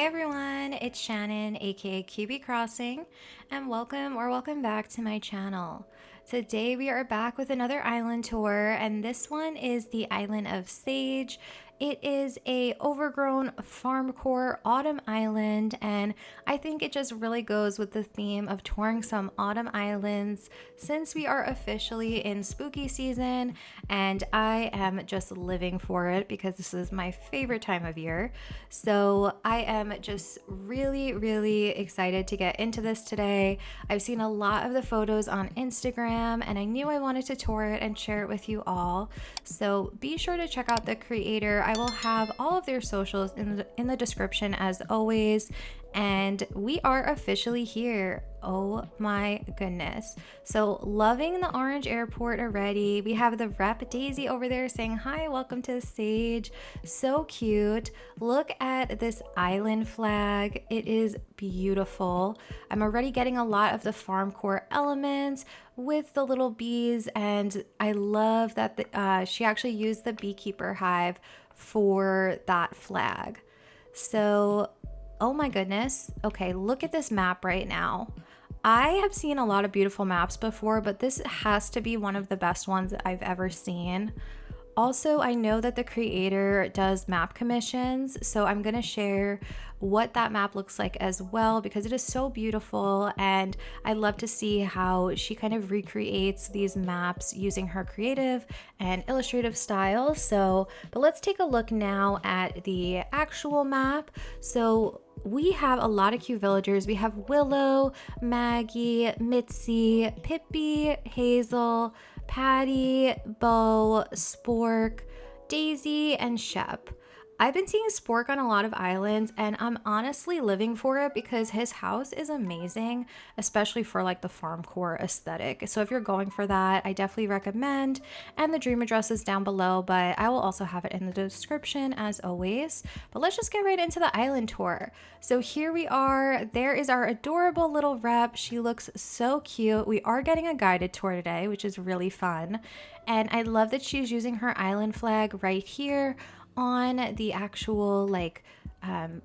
Hi everyone, it's Shannon aka QB Crossing and welcome back to my channel. Today we are back with another island tour and this one is the island of Sage. It is a overgrown farmcore autumn island and I think it just really goes with the theme of touring some autumn islands since we are officially in spooky season and I am just living for it because this is my favorite time of year. So I am just really excited to get into this today. I've seen a lot of the photos on Instagram and I knew I wanted to tour it and share it with you all. So be sure to check out the creator. I will have all of their socials in the description as always. And we are officially here. Oh my goodness. So loving the orange airport already. We have the rep Daisy over there saying hi, welcome to the Sage. So cute. Look at this island flag. It is beautiful. I'm already getting a lot of the farmcore elements with the little bees, and I love that she actually used the beekeeper hive for that flag. So oh my goodness. Okay, look at this map right now. I have seen a lot of beautiful maps before, but this has to be one of the best ones that I've ever seen. Also, I know that the creator does map commissions, so I'm going to share what that map looks like as well because it is so beautiful and I love to see how she kind of recreates these maps using her creative and illustrative style. But let's take a look now at the actual map. So we have a lot of cute villagers. We have Willow, Maggie, Mitzi, Pippi, Hazel, Patty, Beau, Spork, Daisy, and Shep. I've been seeing Spork on a lot of islands and I'm honestly living for it because his house is amazing, especially for like the farmcore aesthetic. So if you're going for that, I definitely recommend. And the dream address is down below, but I will also have it in the description as always. But let's just get right into the island tour. So here we are. There is our adorable little rep. She looks so cute. We are getting a guided tour today, which is really fun. And I love that she's using her island flag right here on the actual like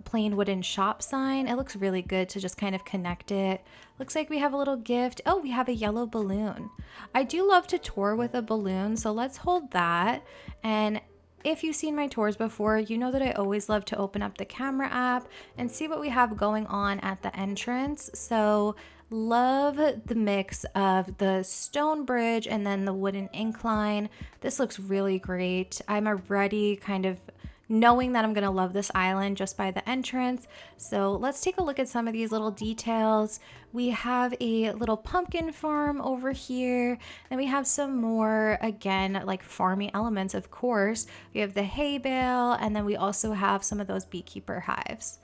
plain wooden shop sign. It looks really good to just kind of connect it. Looks like we have a little gift. Oh, we have a yellow balloon. I do love to tour with a balloon, so let's hold that. And if you've seen my tours before, you know that I always love to open up the camera app and see what we have going on at the entrance. So love the mix of the stone bridge and then the wooden incline. This looks really great. I'm already kind of knowing that I'm gonna love this island just by the entrance. So let's take a look at some of these little details. We have a little pumpkin farm over here. Then we have some more, again, like farming elements, of course. We have the hay bale, and then we also have some of those beekeeper hives.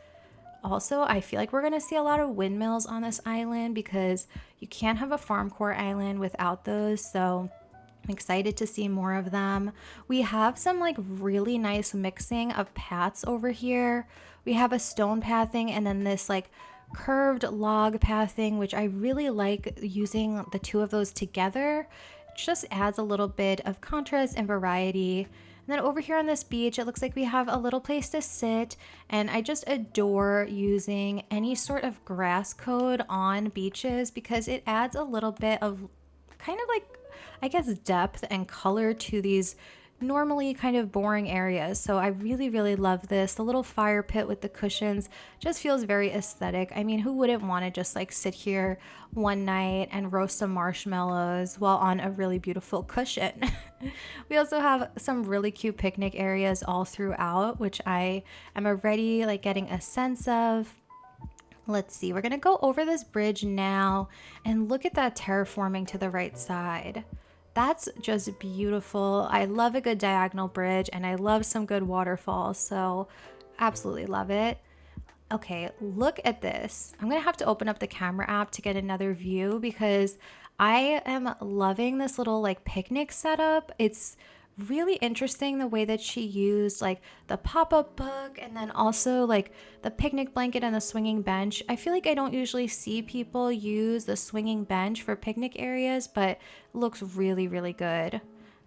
Also, I feel like we're going to see a lot of windmills on this island because you can't have a farmcore island without those. So I'm excited to see more of them. We have some like really nice mixing of paths over here. We have a stone pathing and then this like curved log pathing, which I really like using the two of those together. It just adds a little bit of contrast and variety. And then over here on this beach, it looks like we have a little place to sit, and I just adore using any sort of grass code on beaches because it adds a little bit of kind of like, I guess, depth and color to these normally kind of boring areas. So I really love this. The little fire pit with the cushions just feels very aesthetic. I mean, who wouldn't want to just like sit here one night and roast some marshmallows while on a really beautiful cushion? We also have some really cute picnic areas all throughout, which I am already like getting a sense of. Let's see, we're gonna go over this bridge now and look at that terraforming to the right side. That's just beautiful. I love a good diagonal bridge and I love some good waterfalls, so absolutely love it. Okay, look at this. I'm gonna have to open up the camera app to get another view because I am loving this little like picnic setup. It's really interesting the way that she used like the pop-up book and then also like the picnic blanket and the swinging bench. I feel like I don't usually see people use the swinging bench for picnic areas, but it looks really good.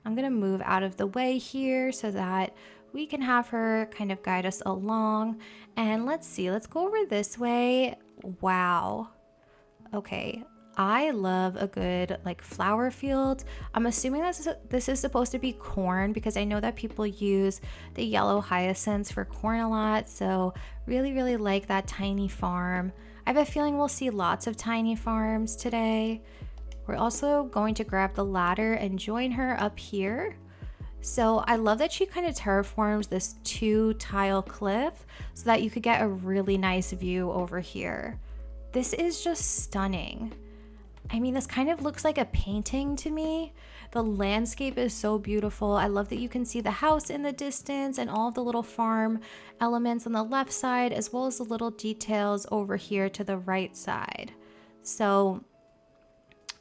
I'm gonna move out of the way here so that we can have her kind of guide us along. And let's see, let's go over this way. Wow. Okay, I love a good like flower field. I'm assuming this is supposed to be corn because I know that people use the yellow hyacinths for corn a lot. So really like that tiny farm. I have a feeling we'll see lots of tiny farms today. We're also going to grab the ladder and join her up here. So I love that she kind of terraforms this 2-tile cliff so that you could get a really nice view over here. This is just stunning. I mean, this kind of looks like a painting to me. The landscape is so beautiful. I love that you can see the house in the distance and all of the little farm elements on the left side, as well as the little details over here to the right side. So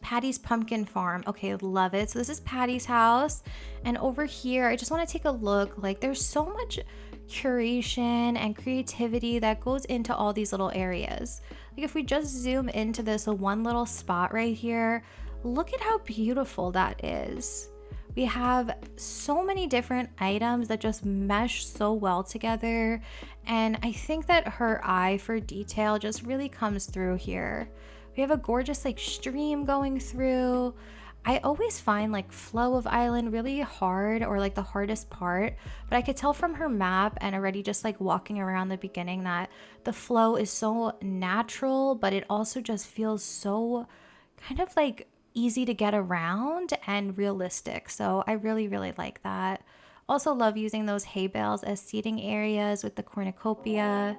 Patty's pumpkin farm. Okay, love it. So this is Patty's house. And over here, I just want to take a look. Like, there's so much curation and creativity that goes into all these little areas. Like, if we just zoom into this one little spot right here, look at how beautiful that is. We have so many different items that just mesh so well together. And I think that her eye for detail just really comes through here. We have a gorgeous like stream going through. I always find like flow of island really hard, or like the hardest part, but I could tell from her map and already just like walking around the beginning that the flow is so natural, but it also just feels so kind of like easy to get around and realistic. So I really like that. Also love using those hay bales as seating areas with the cornucopia.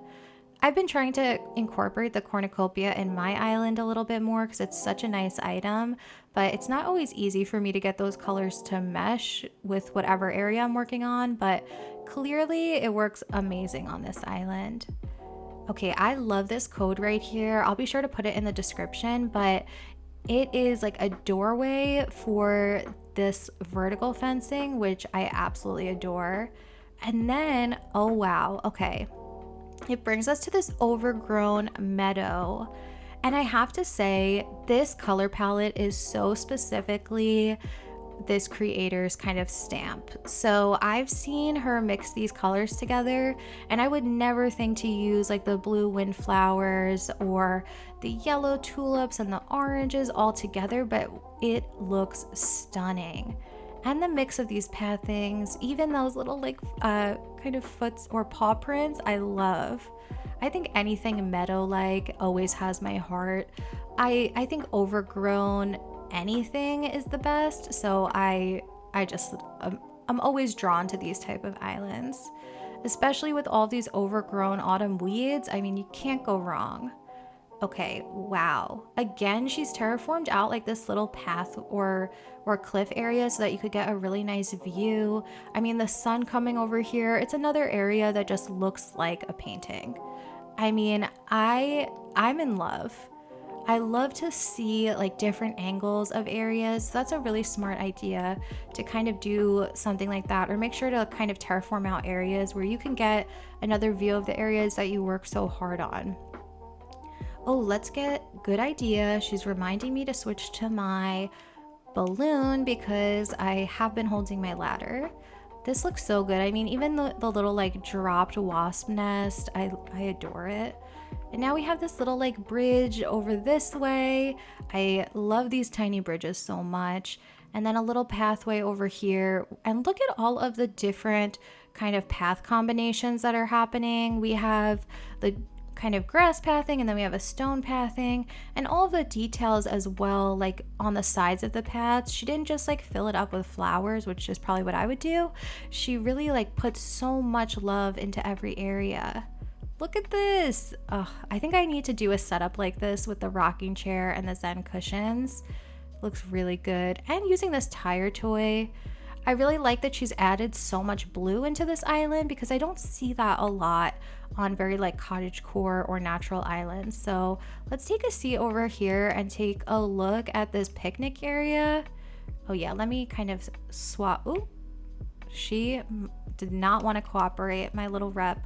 I've been trying to incorporate the cornucopia in my island a little bit more because it's such a nice item, but it's not always easy for me to get those colors to mesh with whatever area I'm working on, but clearly it works amazing on this island. Okay, I love this code right here. I'll be sure to put it in the description, but it is like a doorway for this vertical fencing, which I absolutely adore. And then, oh wow, okay. It brings us to this Overgrown Meadow. And I have to say, this color palette is so specifically this creator's kind of stamp. So I've seen her mix these colors together, and I would never think to use like the blue windflowers or the yellow tulips and the oranges all together, but it looks stunning. And the mix of these pathings, even those little like kind of foots or paw prints, I love. I think anything meadow-like always has my heart. I think overgrown anything is the best, so I'm always drawn to these type of islands, especially with all these overgrown autumn weeds. I mean, you can't go wrong. Okay, wow. Again, she's terraformed out like this little path or cliff area so that you could get a really nice view. I mean, the sun coming over here, it's another area that just looks like a painting. I mean, I'm in love. I love to see like different angles of areas. So that's a really smart idea to kind of do something like that, or make sure to kind of terraform out areas where you can get another view of the areas that you work so hard on. Oh, let's get good idea. She's reminding me to switch to my balloon because I have been holding my ladder. This looks so good. I mean, even the little like dropped wasp nest, I adore it. And now we have this little like bridge over this way. I love these tiny bridges so much. And then a little pathway over here. And look at all of the different kind of path combinations that are happening. We have the kind of grass pathing, and then we have a stone pathing, and all of the details as well, like on the sides of the paths. She didn't just like fill it up with flowers, which is probably what I would do. She really like put so much love into every area. Look at this. I think I need to do a setup like this with the rocking chair and the Zen cushions. Looks really good. And using this tire toy, I really like that she's added so much blue into this island because I don't see that a lot on very like cottagecore or natural islands. So let's take a seat over here and take a look at this picnic area. Oh yeah, let me kind of swap. Ooh, she did not want to cooperate, my little rep.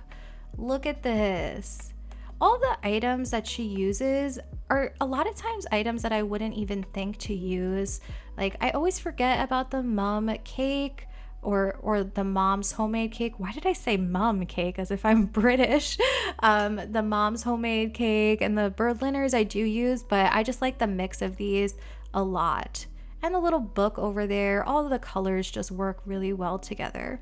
Look at this. All the items that she uses are a lot of times items that I wouldn't even think to use. Like, I always forget about the mum cake, or the mom's homemade cake. Why did I say mum cake as if I'm British? The mom's homemade cake and the Berliners I do use, but I just like the mix of these a lot. And the little book over there, all of the colors just work really well together.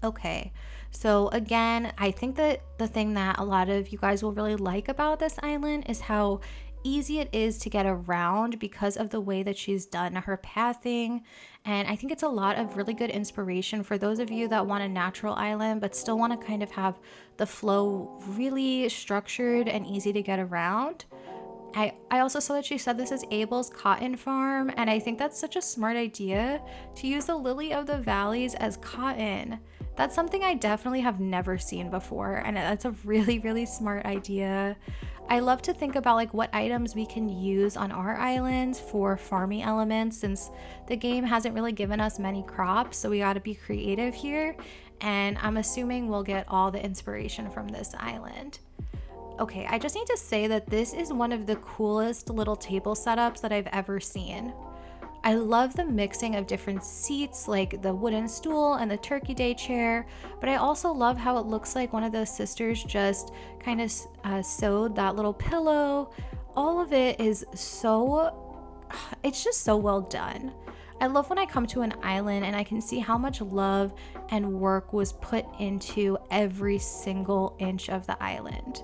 Okay, so again, I think that the thing that a lot of you guys will really like about this island is how easy it is to get around because of the way that she's done her pathing. And I think it's a lot of really good inspiration for those of you that want a natural island but still want to kind of have the flow really structured and easy to get around. I also saw that she said this is Abel's cotton farm, and I think that's such a smart idea to use the lily of the valleys as cotton. That's something I definitely have never seen before, and that's a really, really smart idea. I love to think about like what items we can use on our islands for farming elements, since the game hasn't really given us many crops, so we got to be creative here, and I'm assuming we'll get all the inspiration from this island. Okay, I just need to say that this is one of the coolest little table setups that I've ever seen. I love the mixing of different seats, like the wooden stool and the turkey day chair, but I also love how it looks like one of the sisters just kind of sewed that little pillow. All of it is it's just so well done. I love when I come to an island and I can see how much love and work was put into every single inch of the island.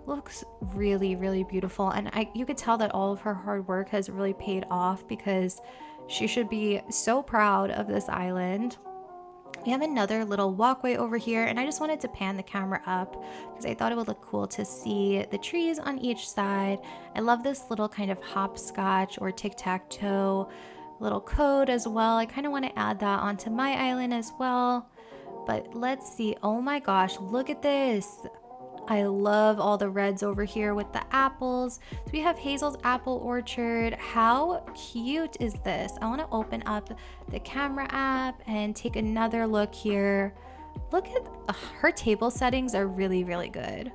Looks really, really beautiful, and you could tell that all of her hard work has really paid off because she should be so proud of this island. We have another little walkway over here, and I just wanted to pan the camera up because I thought it would look cool to see the trees on each side. I love this little kind of hopscotch or tic-tac-toe little code as well. I kind of want to add that onto my island as well, but let's see. Oh my gosh, look at this. I love all the reds over here with the apples. So we have Hazel's apple orchard. How cute is this? I want to open up the camera app and take another look here. Look at her table settings are really, really good.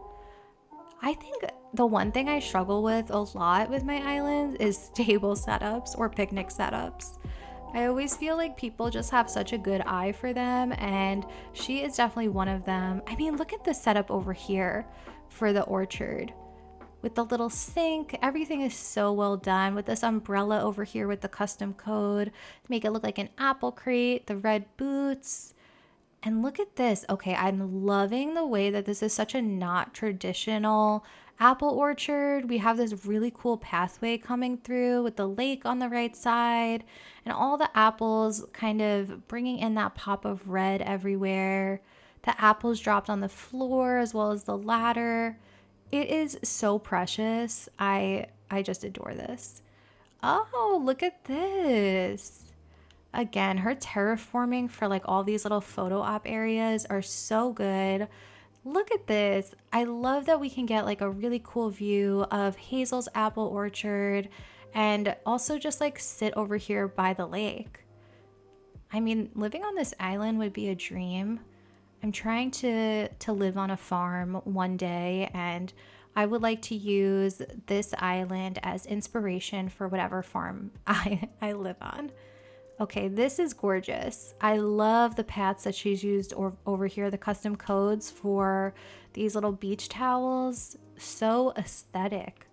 I think the one thing I struggle with a lot with my islands is table setups or picnic setups. I always feel like people just have such a good eye for them, and she is definitely one of them. I mean, look at the setup over here for the orchard with the little sink. Everything is so well done with this umbrella over here with the custom code to make it look like an apple crate, the red boots. And look at this. Okay, I'm loving the way that this is such a not traditional apple orchard. We have this really cool pathway coming through with the lake on the right side and all the apples kind of bringing in that pop of red everywhere. The apples dropped on the floor as well as the ladder. It is so precious. I just adore this. Oh, look at this. Again, her terraforming for like all these little photo op areas are so good. Look at this. I love that we can get like a really cool view of Hazel's apple orchard and also just like sit over here by the lake. I mean, living on this island would be a dream. I'm trying to live on a farm one day, and I would like to use this island as inspiration for whatever farm I live on. Okay, this is gorgeous. I love the paths that she's used over here, the custom codes for these little beach towels. So aesthetic,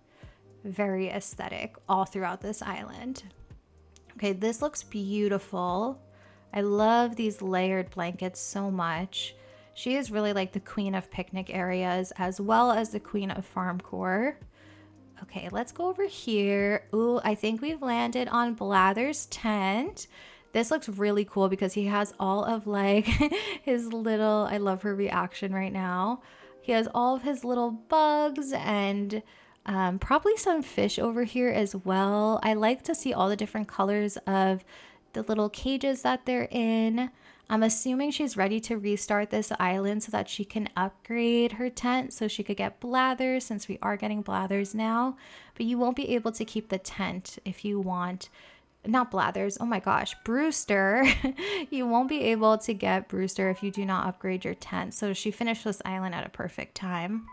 very aesthetic all throughout this island. Okay, this looks beautiful. I love these layered blankets so much. She is really like the queen of picnic areas as well as the queen of farmcore. Okay, let's go over here. Ooh, I think we've landed on Blather's tent. This looks really cool because he has all of like his little, I love her reaction right now. He has all of his little bugs and probably some fish over here as well. I like to see all the different colors of the little cages that they're in. I'm assuming she's ready to restart this island so that she can upgrade her tent so she could get Blathers, since we are getting Blathers now. But you won't be able to keep the tent if you want, not Blathers, oh my gosh, Brewster. You won't be able to get Brewster if you do not upgrade your tent. So she finished this island at a perfect time.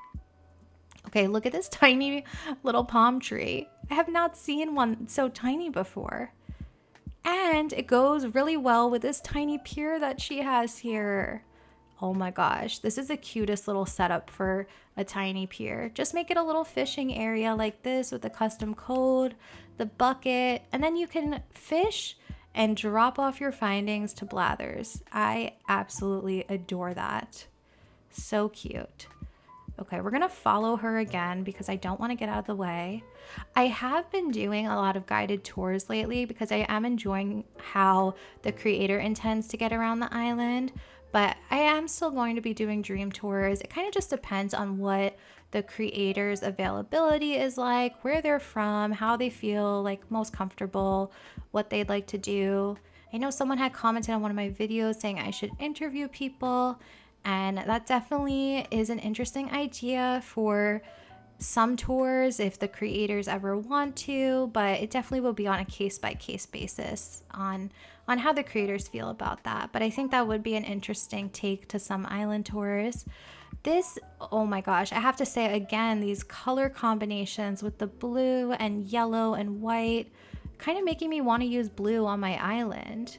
Okay, look at this tiny little palm tree. I have not seen one so tiny before. And it goes really well with this tiny pier that she has here. Oh my gosh, this is the cutest little setup for a tiny pier. Just make it a little fishing area like this with the custom code, the bucket, and then you can fish and drop off your findings to Blathers. I absolutely adore that. So cute. Okay, we're gonna follow her again because I don't want to get out of the way. I have been doing a lot of guided tours lately because I am enjoying how the creator intends to get around the island, but I am still going to be doing dream tours. It kind of just depends on what the creator's availability is like, where they're from, how they feel like most comfortable, what they'd like to do. I know someone had commented on one of my videos saying I should interview people, and that definitely is an interesting idea for some tours if the creators ever want to, but it definitely will be on a case-by-case basis on how the creators feel about that. But I think that would be an interesting take to some island tours. This, oh my gosh, I have to say again, these color combinations with the blue and yellow and white kind of making me want to use blue on my island.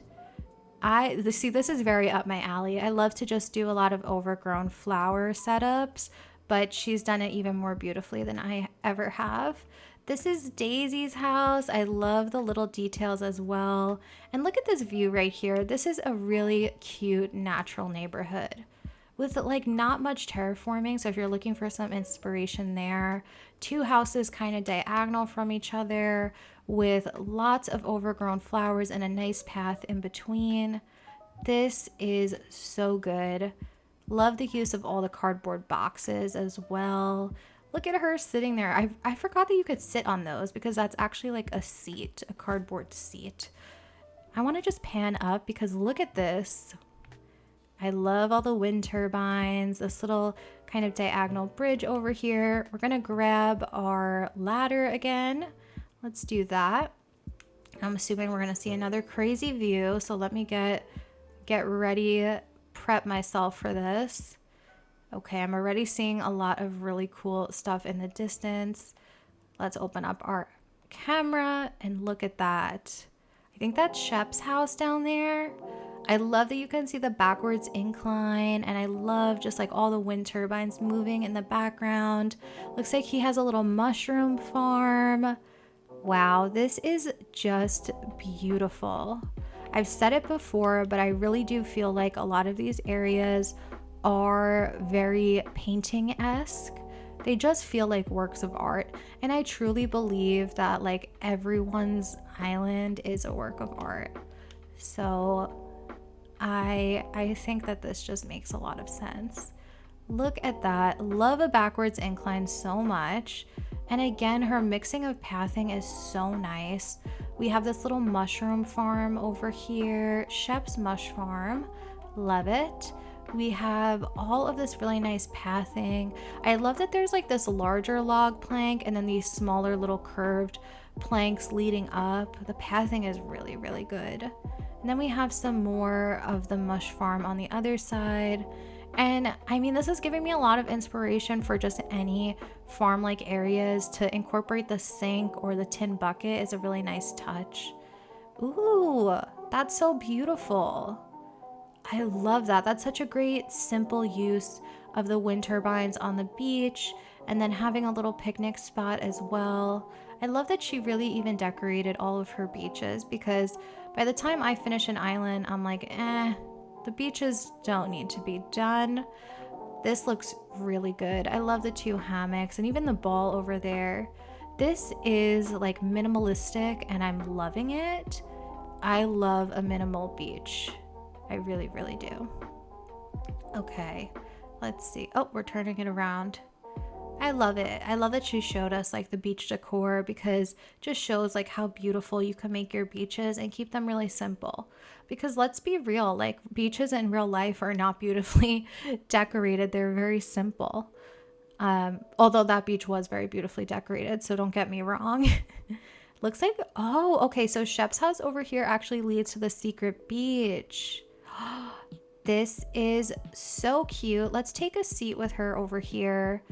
See, this is very up my alley. I love to just do a lot of overgrown flower setups, but she's done it even more beautifully than I ever have. This is Daisy's house. I love the little details as well. And look at this view right here. This is a really cute natural neighborhood with like not much terraforming. So if you're looking for some inspiration there, two houses kind of diagonal from each other with lots of overgrown flowers and a nice path in between. This is so good. Love the use of all the cardboard boxes as well. Look at her sitting there. I forgot that you could sit on those because that's actually like a seat, a cardboard seat. I want to just pan up because look at this. I love all the wind turbines, this little kind of diagonal bridge over here. We're going to grab our ladder again. Let's do that. I'm assuming we're going to see another crazy view. So let me get ready, prep myself for this. Okay, I'm already seeing a lot of really cool stuff in the distance. Let's open up our camera and look at that. I think that's Shep's house down there. I love that you can see the backwards incline, and I love just like all the wind turbines moving in the background. Looks like he has a little mushroom farm. Wow, this is just beautiful. I've said it before, but I really do feel like a lot of these areas are very painting-esque. They just feel like works of art, and I truly believe that like everyone's island is a work of art. So I think that this just makes a lot of sense. Look at that. Love a backwards incline so much. And again, her mixing of pathing is so nice. We have this little mushroom farm over here, Shep's Mush Farm. Love it. We have all of this really nice pathing. I love that there's like this larger log plank and then these smaller little curved planks leading up. The pathing is really, really good. And then we have some more of the mush farm on the other side. And I mean, this is giving me a lot of inspiration for just any farm-like areas. To incorporate the sink or the tin bucket is a really nice touch. Ooh, that's so beautiful. I love that. That's such a great simple use of the wind turbines on the beach, and then having a little picnic spot as well. I love that she really even decorated all of her beaches, because by the time I finish an island, I'm like, the beaches don't need to be done. This looks really good. I love the two hammocks and even the ball over there. This is like minimalistic and I'm loving it. I love a minimal beach. I really, really do. Okay, let's see. Oh, we're turning it around. I love it. I love that she showed us like the beach decor, because it just shows like how beautiful you can make your beaches and keep them really simple. Because let's be real, like beaches in real life are not beautifully decorated. They're very simple. Although that beach was very beautifully decorated, so don't get me wrong. Looks like, oh, okay, so Shep's house over here actually leads to the secret beach. This is so cute. Let's take a seat with her over here.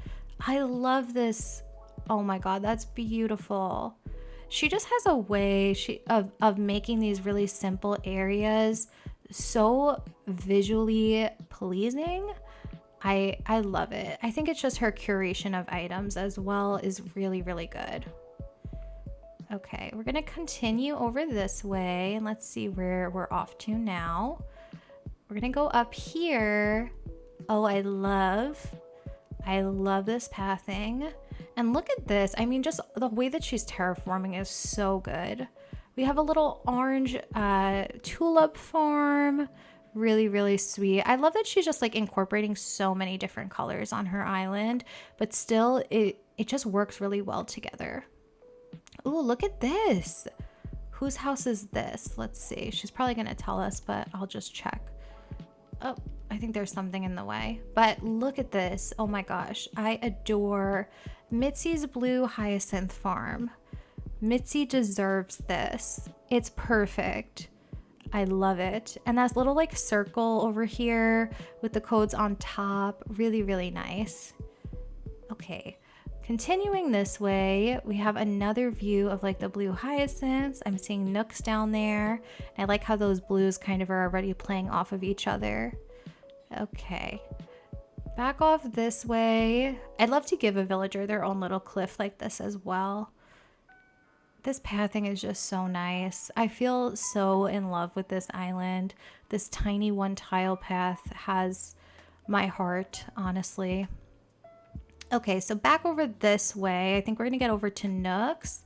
I love this. Oh my God, that's beautiful. She just has a way of making these really simple areas so visually pleasing. I love it. I think it's just her curation of items as well is really, really good. Okay, we're gonna continue over this way and let's see where we're off to now. We're gonna go up here. Oh, I love this pathing. And look at this. I mean, just the way that she's terraforming is so good. We have a little orange tulip farm. Really, really sweet. I love that she's just like incorporating so many different colors on her island, but still it just works really well together. Ooh, look at this. Whose house is this? Let's see. She's probably gonna tell us, but I'll just check. Oh, I think there's something in the way. But look at this. Oh my gosh. I adore Mitzi's Blue Hyacinth Farm. Mitzi deserves this. It's perfect. I love it. And that little like circle over here with the codes on top. Really, really nice. Okay. Continuing this way, we have another view of like the blue hyacinths. I'm seeing nooks down there. I like how those blues kind of are already playing off of each other. Okay. Back off this way. I'd love to give a villager their own little cliff like this as well. This pathing is just so nice. I feel so in love with this island. This tiny one tile path has my heart, honestly. Okay, so back over this way, I think we're gonna get over to Nooks.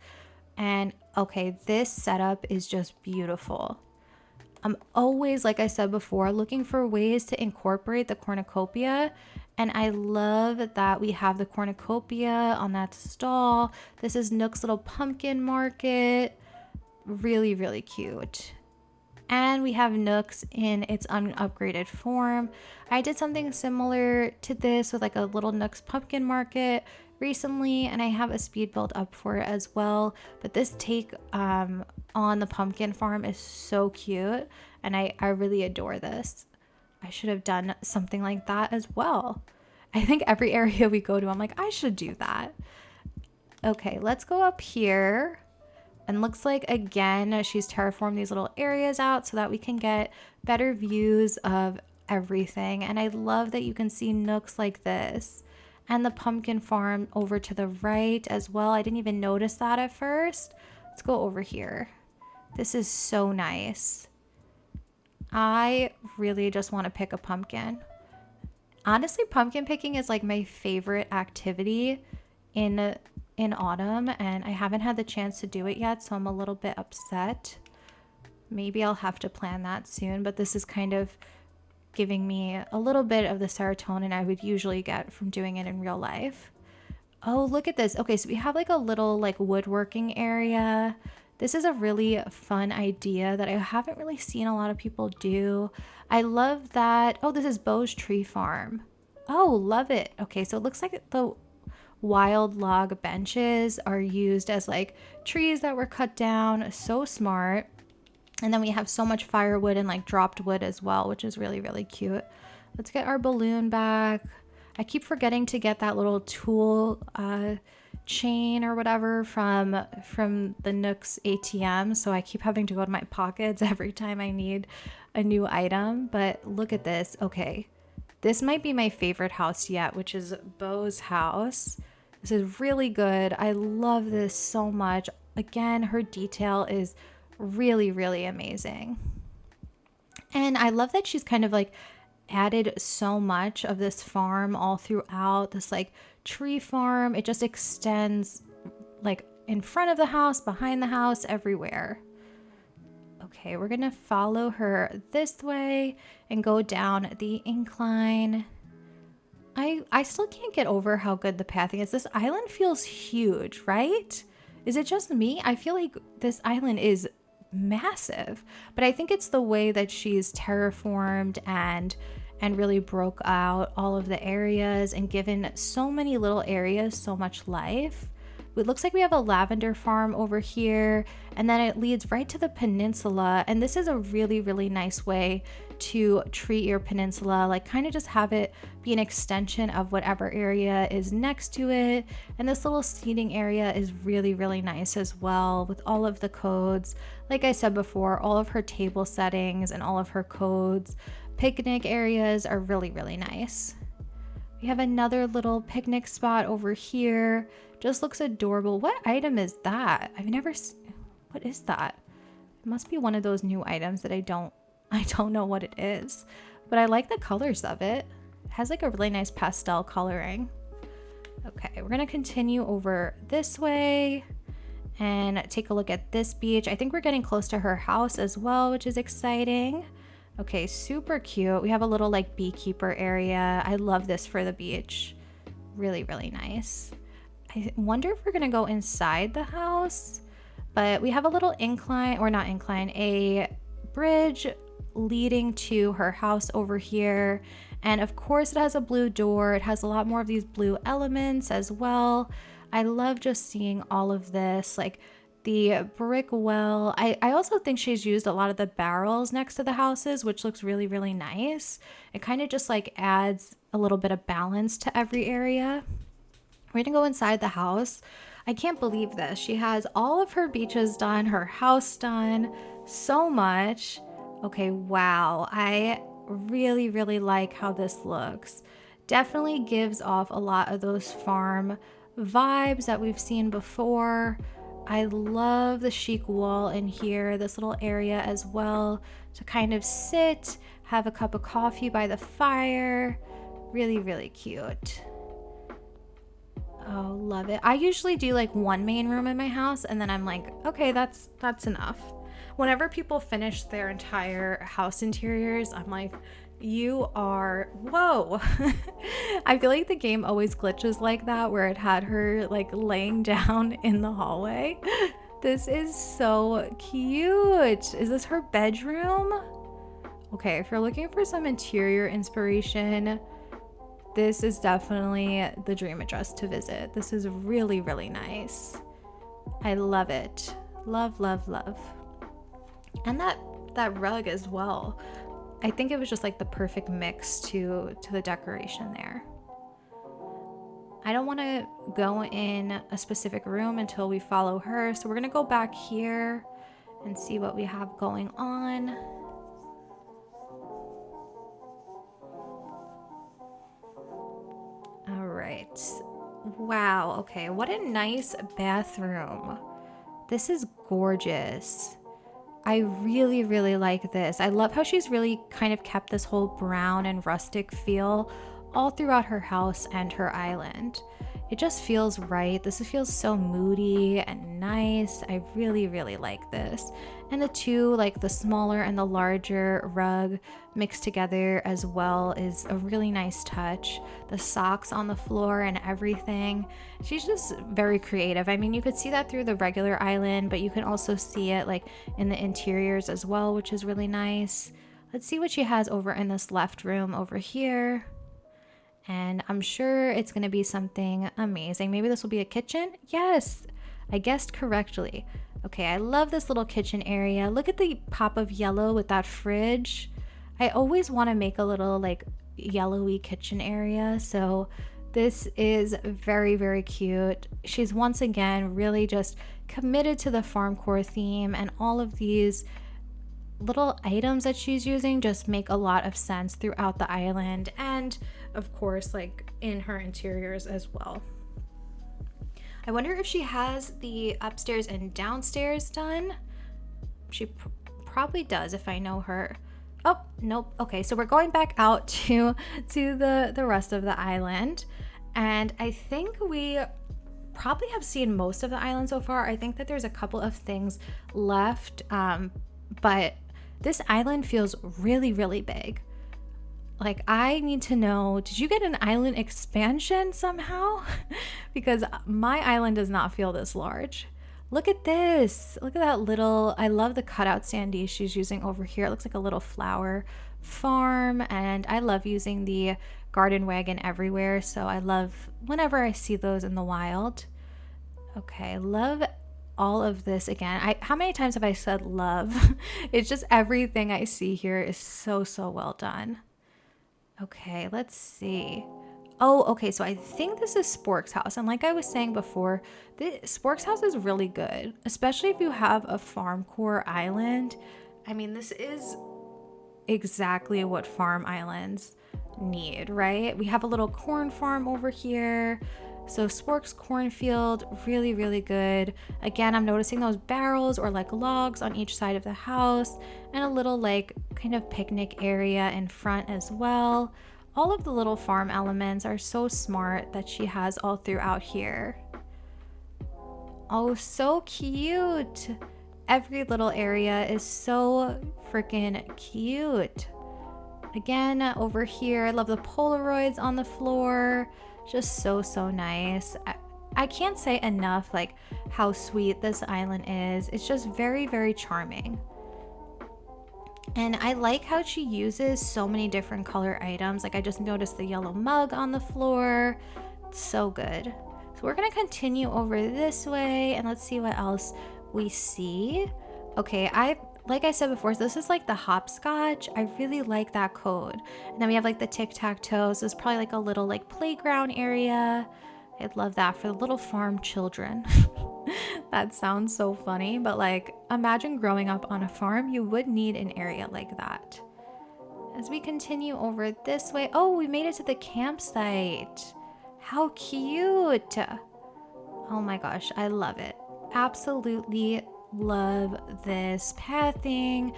And okay, this setup is just beautiful. I'm always, like I said before, looking for ways to incorporate the cornucopia. And I love that we have the cornucopia on that stall. This is Nook's little pumpkin market. Really, really cute. And we have Nooks in its unupgraded form. I did something similar to this with like a little Nooks pumpkin market recently, and I have a speed build up for it as well. But this take on the pumpkin farm is so cute, and I really adore this. I should have done something like that as well. I think every area we go to, I'm like, I should do that. Okay, let's go up here. And looks like, again, she's terraformed these little areas out so that we can get better views of everything. And I love that you can see nooks like this. And the pumpkin farm over to the right as well. I didn't even notice that at first. Let's go over here. This is so nice. I really just want to pick a pumpkin. Honestly, pumpkin picking is like my favorite activity in autumn, and I haven't had the chance to do it yet, so I'm a little bit upset. Maybe I'll have to plan that soon, but this is kind of giving me a little bit of the serotonin I would usually get from doing it in real life. Oh, look at this. Okay, so we have like a little like woodworking area. This is a really fun idea that I haven't really seen a lot of people do. I love that. Oh, this is Beau's tree farm. Oh, love it. Okay, so it looks like the wild log benches are used as like trees that were cut down. So smart. And then we have so much firewood and like dropped wood as well, which is really, really cute. Let's get our balloon back. I keep forgetting to get that little tool chain or whatever from the Nook's ATM, so I keep having to go to my pockets every time I need a new item. But look at this. Okay, this might be my favorite house yet, which is Beau's house. This is really good. I love this so much. Again, her detail is really, really amazing. And I love that she's kind of like added so much of this farm all throughout this like tree farm. It just extends like in front of the house, behind the house, everywhere. Okay, we're gonna follow her this way and go down the incline. I still can't get over how good the pathing is. This island feels huge, right? Is it just me? I feel like this island is massive, but I think it's the way that she's terraformed and really broke out all of the areas and given so many little areas so much life It looks like we have a lavender farm over here, and then it leads right to the peninsula. And this is a really, really nice way to treat your peninsula, like kind of just have it be an extension of whatever area is next to it. And this little seating area is really, really nice as well, with all of the codes. Like I said before, all of her table settings and all of her codes. Picnic areas are really, really nice. We have another little picnic spot over here. Just looks adorable. What item is that? I've never seen. What is that? It must be one of those new items that I don't know what it is, but I like the colors of it. It has like a really nice pastel coloring. Okay, we're gonna continue over this way and take a look at this beach. I think we're getting close to her house as well, which is exciting. Okay, super cute. We have a little like beekeeper area. I love this for the beach. Really, really nice. I wonder if we're gonna go inside the house, but we have a little incline, or not incline, a bridge leading to her house over here. And of course it has a blue door. It has a lot more of these blue elements as well. I love just seeing all of this, like the brick well. I also think she's used a lot of the barrels next to the houses, which looks really, really nice. It kind of just like adds a little bit of balance to every area. We're gonna go inside the house. I can't believe this. She has all of her beaches done, her house done, so much. Okay, wow. I really, really like how this looks. Definitely gives off a lot of those farm vibes that we've seen before. I love the chic wall in here, this little area as well to kind of sit, have a cup of coffee by the fire. Really, really cute. Oh, love it. I usually do like one main room in my house and then I'm like, okay, that's enough. Whenever people finish their entire house interiors, I'm like, you are, whoa. I feel like the game always glitches like that, where it had her like laying down in the hallway. This is so cute. Is this her bedroom? Okay, if you're looking for some interior inspiration, this is definitely the dream address to visit. This is really, really nice. I love it. Love, love, love. And that rug as well. I think it was just like the perfect mix to the decoration there. I don't want to go in a specific room until we follow her, so we're gonna go back here and see what we have going on. All right. Wow, okay, what a nice bathroom. This is gorgeous. I really, really like this. I love how she's really kind of kept this whole brown and rustic feel all throughout her house and her island. It just feels right. This feels so moody and nice. I really, really like this. And the two, like the smaller and the larger rug mixed together as well, is a really nice touch. The socks on the floor and everything. She's just very creative. I mean, you could see that through the regular island, but you can also see it like in the interiors as well, which is really nice. Let's see what she has over in this left room over here. And I'm sure it's going to be something amazing. Maybe this will be a kitchen. Yes, I guessed correctly. Okay, I love this little kitchen area. Look at the pop of yellow with that fridge. I always want to make a little like yellowy kitchen area. So this is very, very cute. She's once again really just committed to the farmcore theme, and all of these little items that she's using just make a lot of sense throughout the island, and of course like in her interiors as well. I wonder if she has the upstairs and downstairs done. She probably does if I know her. Oh, nope. Okay, so we're going back out to the rest of the island, and I think we probably have seen most of the island so far. I think that there's a couple of things left, but this island feels really, really big. Like, I need to know, did you get an island expansion somehow? Because my island does not feel this large. Look at this. Look at that little, I love the cutout sandy she's using over here. It looks like a little flower farm, and I love using the garden wagon everywhere. So I love whenever I see those in the wild. Okay, love all of this again. How many times have I said love? It's just everything I see here is so, so well done. Okay, let's see. Oh, okay, so I think this is Spork's house. And like I was saying before, Spork's house is really good, especially if you have a farmcore island. I mean, this is exactly what farm islands need, right? We have a little corn farm over here. So Spork's cornfield, really, really good. Again, I'm noticing those barrels or like logs on each side of the house, and a little like kind of picnic area in front as well. All of the little farm elements are so smart that she has all throughout here. Oh, so cute. Every little area is so freaking cute. Again, over here, I love the Polaroids on the floor. Just so, so nice. I can't say enough like how sweet this island is. It's just very, very charming. And I like how she uses so many different color items. Like I just noticed the yellow mug on the floor. It's so good. So we're gonna continue over this way and let's see what else we see. Okay, like I said before, this is like the hopscotch. I really like that code. And then we have like the tic-tac-toe. So it's probably like a little like playground area. I'd love that for the little farm children. That sounds so funny, but like imagine growing up on a farm, you would need an area like that. As we continue over this way, oh, we made it to the campsite. How cute. Oh my gosh, I love it. Absolutely love this pathing,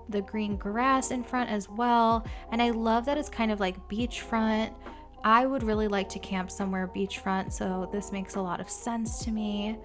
the green grass in front as well. And I love that it's kind of like beachfront. I would really like to camp somewhere beachfront, so this makes a lot of sense to me.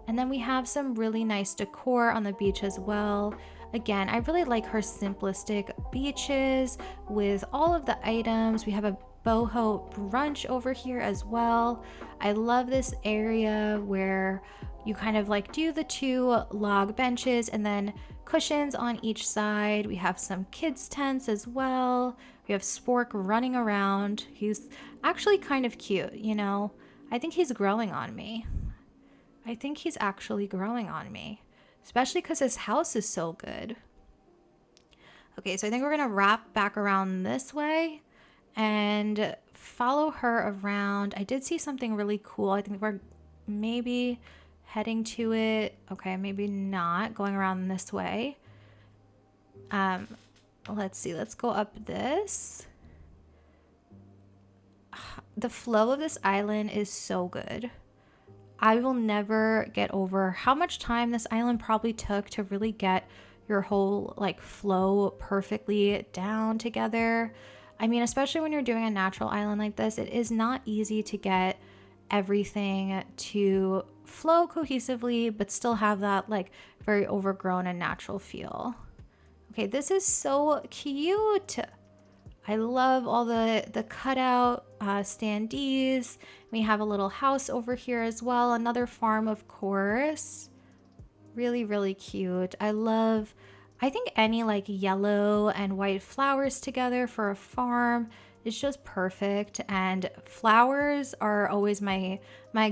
And then we have some really nice decor on the beach as well. Again, I really like her simplistic beaches with all of the items. We have a boho brunch over here as well. I love this area where you kind of like do the 2 log benches and then cushions on each side. We have some kids tents as well. We have Spork running around. He's actually kind of cute, you know. I think he's growing on me. I think he's actually growing on me, especially because his house is so good. Okay, so I think we're gonna wrap back around this way and follow her around. I did see something really cool. I think we're maybe heading to it. Okay, maybe not, going around this way. Let's see, let's go up this. The flow of this island is so good. I will never get over how much time this island probably took to really get your whole like flow perfectly down together. I mean, especially when you're doing a natural island like this, it is not easy to get everything to flow cohesively, but still have that like very overgrown and natural feel. Okay, this is so cute. I love all the cutout standees. We have a little house over here as well. Another farm, of course. Really, really cute. I think any like yellow and white flowers together for a farm is just perfect. And flowers are always my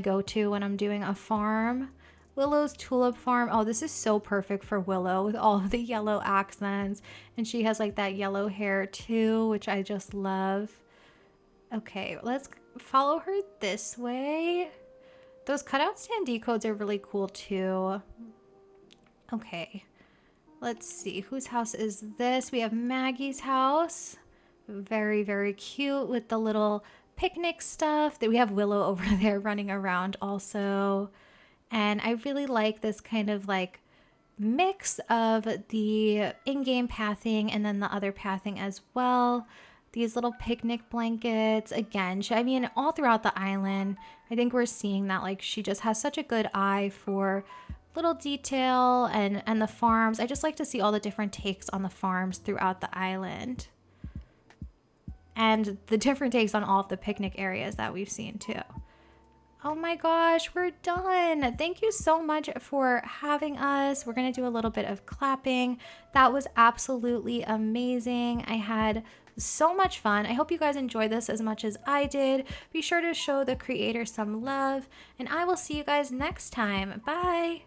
go-to when I'm doing a farm. Willow's tulip farm. Oh, this is so perfect for Willow with all of the yellow accents. And she has like that yellow hair too, which I just love. Okay, let's follow her this way. Those cutout standee codes are really cool too. Okay, let's see. Whose house is this? We have Maggie's house. Very, very cute with the little picnic stuff. We have Willow over there running around also. And I really like this kind of like mix of the in-game pathing and then the other pathing as well. These little picnic blankets. Again, I mean, all throughout the island, I think we're seeing that like she just has such a good eye for little detail and the farms. I just like to see all the different takes on the farms throughout the island. And the different takes on all of the picnic areas that we've seen too. Oh my gosh, we're done. Thank you so much for having us. We're going to do a little bit of clapping. That was absolutely amazing. I had So much fun. I hope you guys enjoyed this as much as I did. Be sure to show the creator some love, and I will see you guys next time. Bye!